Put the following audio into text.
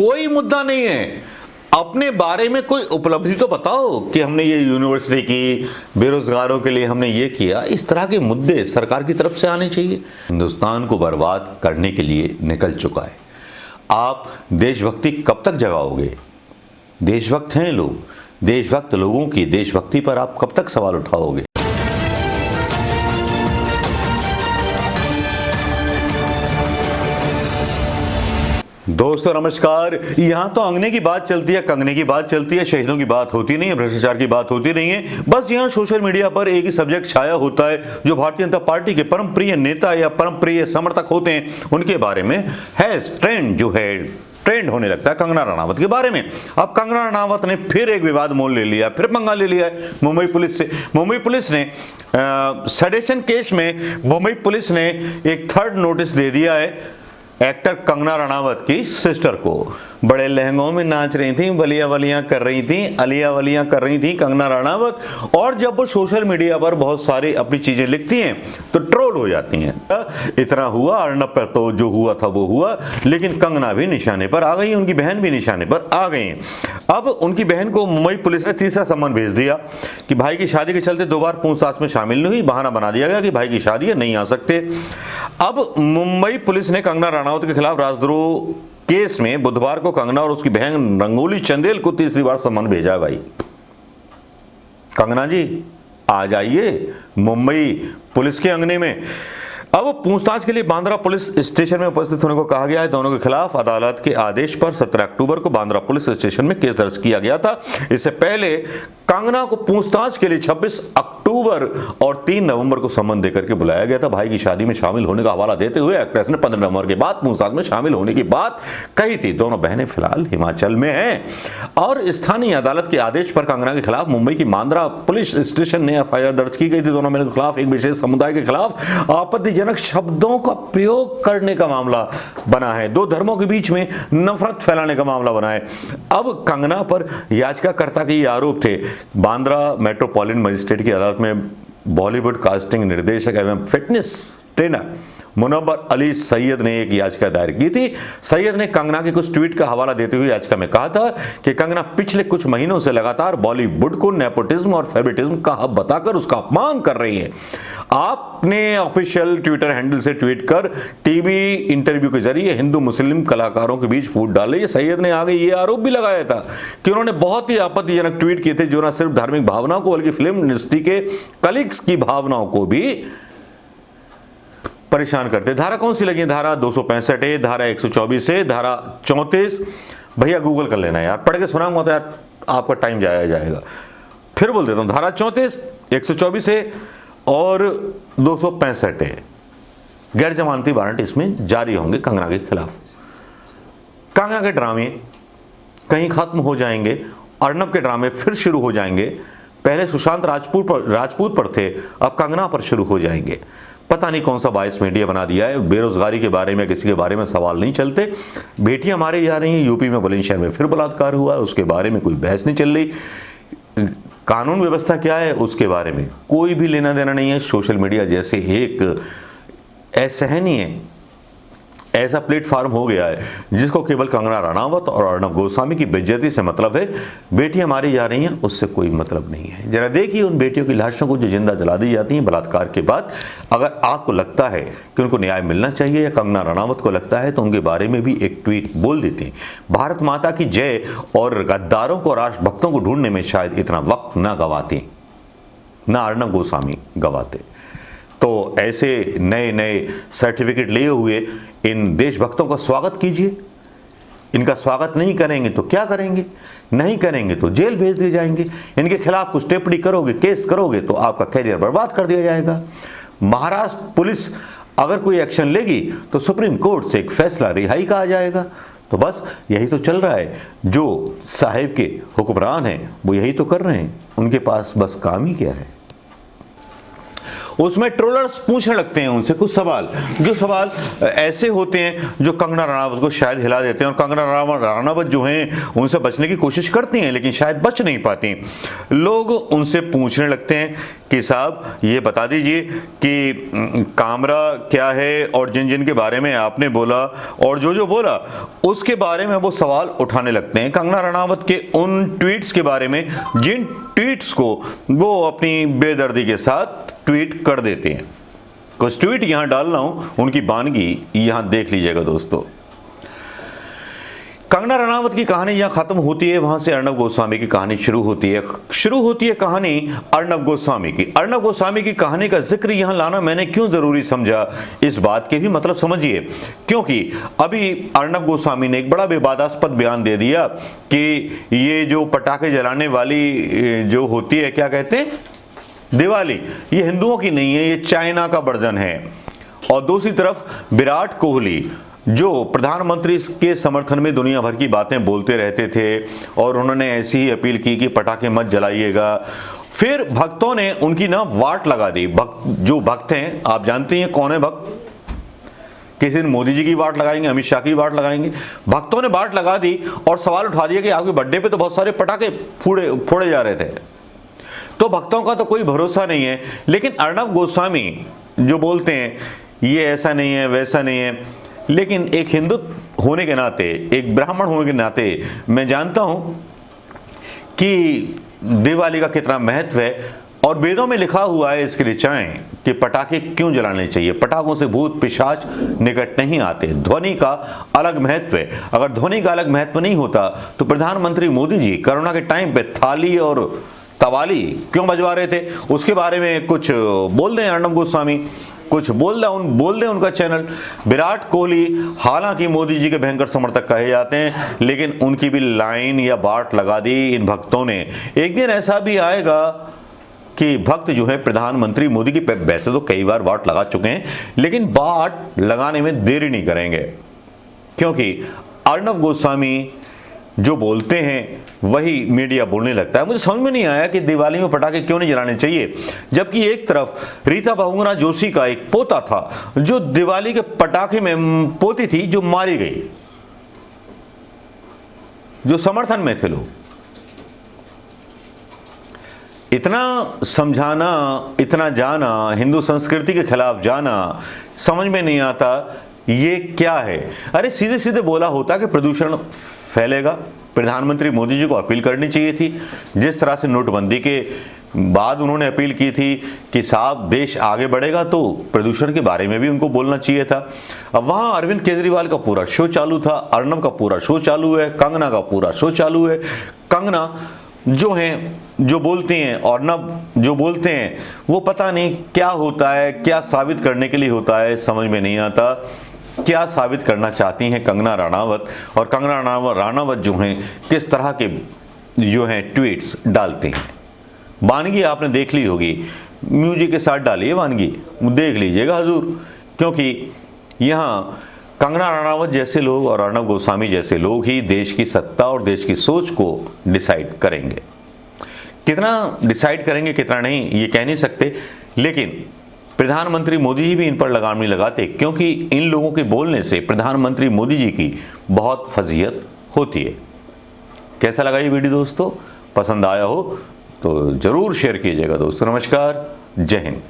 कोई मुद्दा नहीं है। अपने बारे में कोई उपलब्धि तो बताओ कि हमने ये यूनिवर्सिटी की, बेरोजगारों के लिए हमने ये किया। इस तरह के मुद्दे सरकार की तरफ से आने चाहिए। हिंदुस्तान को बर्बाद करने के लिए निकल चुका है। आप देशभक्ति कब तक जगाओगे? देशभक्त हैं लोग, देशभक्त लोगों की देशभक्ति पर आप कब तक सवाल उठाओगे? दोस्तों नमस्कार। यहाँ तो अंगने की बात चलती है, कंगने की बात चलती है, शहीदों की बात होती नहीं है, भ्रष्टाचार की बात होती नहीं है। बस यहाँ सोशल मीडिया पर एक ही सब्जेक्ट छाया होता है जो भारतीय जनता पार्टी के परम प्रिय नेता या परम प्रिय समर्थक होते हैं, उनके बारे में है ट्रेंड जो है ट्रेंड होने लगता है कंगना रनावत के बारे में। अब कंगना रनावत ने फिर एक विवाद मोल ले लिया, फिर पंगा ले लिया है मुंबई पुलिस से। मुंबई पुलिस ने सेडेशन केस में मुंबई पुलिस ने एक थर्ड नोटिस दे दिया है एक्टर कंगना रनावत की सिस्टर को। बड़े लहंगों में नाच रही थी, बलिया वलियां कर रही थी, अलिया वलियां कर रही थी कंगना रनावत। और जब वो सोशल मीडिया पर बहुत सारी अपनी चीजें लिखती हैं तो ट्रोल हो जाती हैं। इतना हुआ, अर्नब पर तो जो हुआ था वो हुआ, लेकिन कंगना भी निशाने पर आ गई, उनकी बहन भी निशाने पर आ गई। अब उनकी बहन को मुंबई पुलिस ने तीसरा सम्मन भेज दिया कि भाई की शादी के चलते 2 बार पूछताछ में शामिल नहीं हुई, बहाना बना दिया गया कि भाई की शादी है, नहीं आ सकते। अब मुंबई पुलिस ने कंगना रनावत के खिलाफ राजद्रोह केस में बुधवार को कंगना और उसकी बहन रंगोली चंदेल को तीसरी बार सम्मन भेजा है। भाई कंगना जी आ जाइए मुंबई पुलिस के अंगने में। अब पूछताछ के लिए बांद्रा पुलिस स्टेशन में उपस्थित होने को कहा गया है। दोनों के खिलाफ अदालत के आदेश पर 17 अक्टूबर को बांद्रा पुलिस स्टेशन में केस दर्ज किया गया था। इससे पहले कंगना को पूछताछ के लिए 26 अक्टूबर और 3 नवंबर को सम्मन देकर के बुलाया गया था। भाई की शादी में शामिल होने का हवाला देते हुए एक्ट्रेस ने 15 नवंबर के बाद पूछताछ में शामिल होने की बात कही थी। दोनों बहनें फिलहाल हिमाचल में हैं और स्थानीय अदालत के आदेश पर कंगना के खिलाफ मुंबई की बांद्रा पुलिस स्टेशन में एफआईआर दर्ज की गई थी। दोनों के खिलाफ एक विशेष समुदाय के खिलाफ आपत्तिजनक शब्दों का प्रयोग करने का मामला बना है। 2 धर्मों के बीच में नफरत फैलाने का मामला बना है। अब कंगना पर याचिकाकर्ता के ये आरोप थे। बांद्रा मेट्रोपॉलिटन मजिस्ट्रेट की अदालत में बॉलीवुड कास्टिंग निर्देशक एवं फिटनेस ट्रेनर मुनव्वर अली सैयद ने एक याचिका दायर की थी। सैयद ने कंगना के कुछ ट्वीट का हवाला देते हुए याचिका में कहा था कि कंगना पिछले कुछ महीनों से लगातार बॉलीवुड को नेपोटिज्म और फेवरेटिज्म का हब बताकर उसका अपमान कर रही है। आपने ऑफिशियल ट्विटर हैंडल से ट्वीट कर टीवी इंटरव्यू के जरिए हिंदू मुस्लिम कलाकारों के बीच फूट डाली। सैयद ने आगे ये आरोप भी लगाया था कि उन्होंने बहुत ही आपत्तिजनक ट्वीट किए थे जो न सिर्फ धार्मिक भावनाओं को बल्कि फिल्म इंडस्ट्री के कलीग्स की भावनाओं को भी परेशान करते। धारा कौन सी लगी? धारा 265 है, धारा 124 है, धारा 34। भैया गूगल कर लेना यार, पढ़ के सुनाऊंगा तो यार आपका टाइम जाया जाएगा। फिर बोल देता हूं, धारा 34, 124 है और 265 है। गैर जमानती वारंट इसमें जारी होंगे कंगना के खिलाफ। कंगना के ड्रामे कहीं खत्म हो जाएंगे, अर्नब के ड्रामे फिर शुरू हो जाएंगे। पहले सुशांत राजपूत पर थे, अब कंगना पर शुरू हो जाएंगे। पता नहीं कौन सा बायस मीडिया बना दिया है। बेरोजगारी के बारे में किसी के बारे में सवाल नहीं चलते। बेटियां मारी जा रही हैं, यूपी में बुलंदशहर में फिर बलात्कार हुआ, उसके बारे में कोई बहस नहीं चल रही। कानून व्यवस्था क्या है उसके बारे में कोई भी लेना देना नहीं है। सोशल मीडिया जैसे एक असहनीय ऐसा प्लेटफॉर्म हो गया है जिसको केवल कंगना रनावत और अर्नब गोस्वामी की बेइज्जती से मतलब है। बेटियां मारी जा रही हैं उससे कोई मतलब नहीं है। जरा देखिए उन बेटियों की लाशों को जो जिंदा जला दी जाती हैं बलात्कार के बाद। अगर आपको लगता है कि उनको न्याय मिलना चाहिए या कंगना रनावत को लगता है तो उनके बारे में भी एक ट्वीट बोल देते हैं, भारत माता की जय, और गद्दारों को राष्ट्रभक्तों को ढूंढने में शायद इतना वक्त ना गवाते ना अर्नब गोस्वामी गवाते। तो ऐसे नए नए सर्टिफिकेट लिए हुए इन देशभक्तों का स्वागत कीजिए। इनका स्वागत नहीं करेंगे तो क्या करेंगे? नहीं करेंगे तो जेल भेज दिए जाएंगे। इनके खिलाफ कुछ टिप्पणी करोगे, केस करोगे तो आपका कैरियर बर्बाद कर दिया जाएगा। महाराष्ट्र पुलिस अगर कोई एक्शन लेगी तो सुप्रीम कोर्ट से एक फैसला रिहाई का आ जाएगा। तो बस यही तो चल रहा है। जो साहिब के हुक्मरान हैं वो यही तो कर रहे हैं। उनके पास बस काम ही क्या है? उसमें ट्रोलर्स पूछने लगते हैं उनसे कुछ सवाल, जो सवाल ऐसे होते हैं जो कंगना रनावत को शायद हिला देते हैं, और कंगना रनावत जो हैं उनसे बचने की कोशिश करती हैं लेकिन शायद बच नहीं पाती। लोग उनसे पूछने लगते हैं कि साहब ये बता दीजिए कि कामरा क्या है, और जिन जिन के बारे में आपने बोला और जो जो बोला उसके बारे में वो सवाल उठाने लगते हैं कंगना रनावत के उन ट्वीट्स के बारे में जिन ट्वीट्स को वो अपनी बेदर्दी के साथ ट्वीट कर देते हैं। कुछ ट्वीट यहां डाल रहा हूं, उनकी बानगी यहां देख लीजिएगा दोस्तों। कंगना रनावत की कहानी जहां खत्म होती है वहां से अर्नब गोस्वामी की कहानी शुरू होती है कहानी अर्नब गोस्वामी की। अर्नब गोस्वामी की कहानी का जिक्र यहां लाना मैंने क्यों जरूरी समझा, इस बात के भी मतलब समझिए, क्योंकि अभी अर्नब गोस्वामी ने एक बड़ा विवादास्पद बयान दे दिया कि ये जो पटाखे जलाने वाली जो होती है, क्या कहते हैं, दिवाली, ये हिंदुओं की नहीं है, ये चाइना का वर्जन है। और दूसरी तरफ विराट कोहली जो प्रधानमंत्री के समर्थन में दुनिया भर की बातें बोलते रहते थे और उन्होंने ऐसी ही अपील की कि पटाखे मत जलाइएगा, फिर भक्तों ने उनकी ना वाट लगा दी। जो भक्त हैं आप जानते हैं कौन है भक्त, किसी दिन मोदी जी की वाट लगाएंगे, अमित शाह की वाट लगाएंगे, भक्तों ने वाट लगा दी और सवाल उठा दिया कि आपके बर्थडे पे तो बहुत सारे पटाखे फोड़े जा रहे थे। तो भक्तों का तो कोई भरोसा नहीं है। लेकिन अर्नब गोस्वामी जो बोलते हैं ये ऐसा नहीं है वैसा नहीं है, लेकिन एक हिंदू होने के नाते, एक ब्राह्मण होने के नाते मैं जानता हूं कि दिवाली का कितना महत्व है, और वेदों में लिखा हुआ है इसकी ऋचाएं कि पटाखे क्यों जलाने चाहिए। पटाखों से भूत पिशाच निकट नहीं आते, ध्वनि का अलग महत्व है। अगर ध्वनि का अलग महत्व नहीं होता तो प्रधानमंत्री मोदी जी कोरोना के टाइम पे थाली और तवाली क्यों बजवा रहे थे, उसके बारे में कुछ बोल रहे हैं अर्नब गोस्वामी, कुछ बोल दे उनका चैनल। विराट कोहली हालांकि मोदी जी के भयंकर समर्थक कहे जाते हैं, लेकिन उनकी भी लाइन या बाट लगा दी इन भक्तों ने। एक दिन ऐसा भी आएगा कि भक्त जो है प्रधानमंत्री मोदी की, वैसे तो कई बार बाट लगा चुके हैं, लेकिन बाट लगाने में देरी नहीं करेंगे, क्योंकि अर्नब गोस्वामी जो बोलते हैं वही मीडिया बोलने लगता है। मुझे समझ में नहीं आया कि दिवाली में पटाखे क्यों नहीं जलाने चाहिए, जबकि एक तरफ रीता बहुगुणा जोशी का एक पोता था जो दिवाली के पटाखे में पोती थी, जो मारी गई, जो समर्थन में थे लोग। इतना समझाना, इतना जाना, हिंदू संस्कृति के खिलाफ जाना, समझ में नहीं आता ये क्या है। अरे सीधे सीधे बोला होता कि प्रदूषण फैलेगा, प्रधानमंत्री मोदी जी को अपील करनी चाहिए थी। जिस तरह से नोटबंदी के बाद उन्होंने अपील की थी कि साहब देश आगे बढ़ेगा, तो प्रदूषण के बारे में भी उनको बोलना चाहिए था। अब वहाँ अरविंद केजरीवाल का पूरा शो चालू था, अर्नब का पूरा शो चालू है, कंगना का पूरा शो चालू है। कंगना जो हैं, जो बोलते हैं, और अर्नब जो बोलते हैं, वो पता नहीं क्या होता है, क्या साबित करने के लिए होता है, समझ में नहीं आता। क्या साबित करना चाहती हैं कंगना रनावत, और कंगना रनावत जो हैं किस तरह के जो हैं ट्वीट्स डालते हैं। वानगी आपने देख ली होगी, म्यूजिक के साथ डाली है वानगी, देख लीजिएगा हजूर, क्योंकि यहाँ कंगना रनावत जैसे लोग और अर्नब गोस्वामी जैसे लोग ही देश की सत्ता और देश की सोच को डिसाइड करेंगे। कितना डिसाइड करेंगे कितना नहीं ये कह नहीं सकते, लेकिन प्रधानमंत्री मोदी जी भी इन पर लगाम नहीं लगाते, क्योंकि इन लोगों के बोलने से प्रधानमंत्री मोदी जी की बहुत फजीहत होती है। कैसा लगा ये वीडियो दोस्तों? पसंद आया हो तो ज़रूर शेयर कीजिएगा दोस्तों। नमस्कार, जय हिंद।